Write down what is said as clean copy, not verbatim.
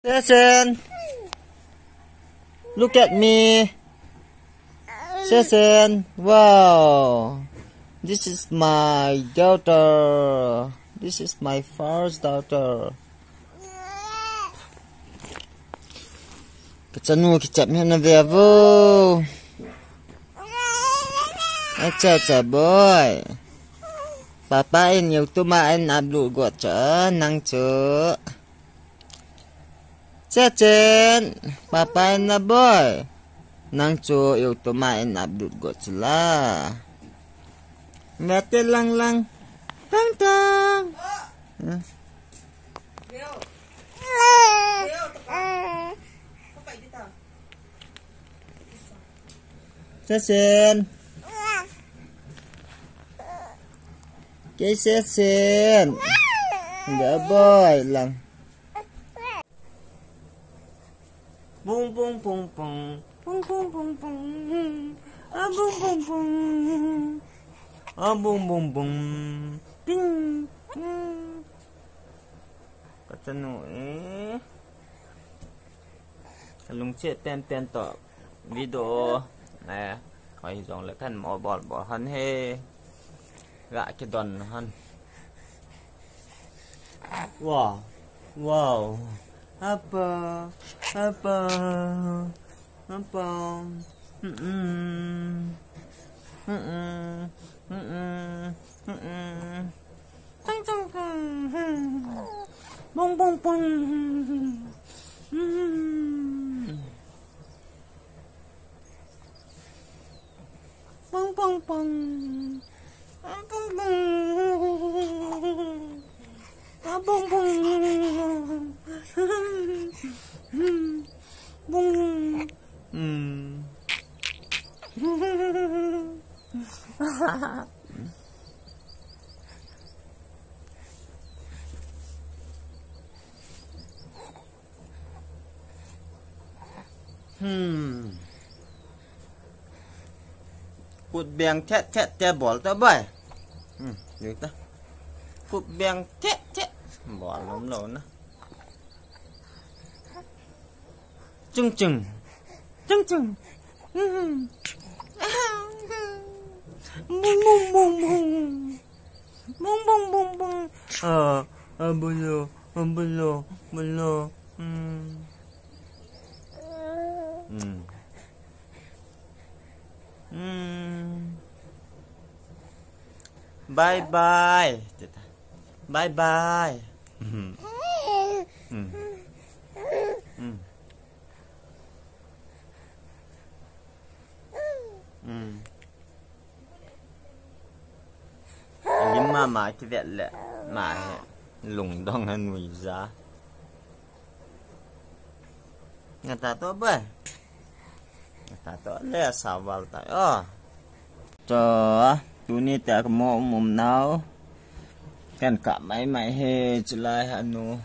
Jason, look at me. Jason, wow. This is my daughter. This is my first daughter. Kecanu kecapnya na vevo. Acha boy. Papa in yêu tumain ablu gọt chở năng chở. Jason, papa in na boy. Nang cho yêu tumain ablu gọt chela. Mete lang. Tang. Jason. Cái Jason. Dạ boy lang. Bung. Bung. Bung. Ping. Kacanu lung chết pen tọ video nè coi dòng lại thân mỏ bỏ hắn he gạ cái đòn hắn wow apa Bung. Cụt bèng chét bỏ ta bay. Được ta. Cụt bèng chét bỏ lắm lộn á. Chừng. Bung. Bolo. Bye. Nhưng mà cái việc lệ mà lùng đông hơn mùi giá người ta tốt bơi người ta tốt lẽ sao vào tại cho chú ni ta có mồm nào cái cả máy he chỉ lại hả nu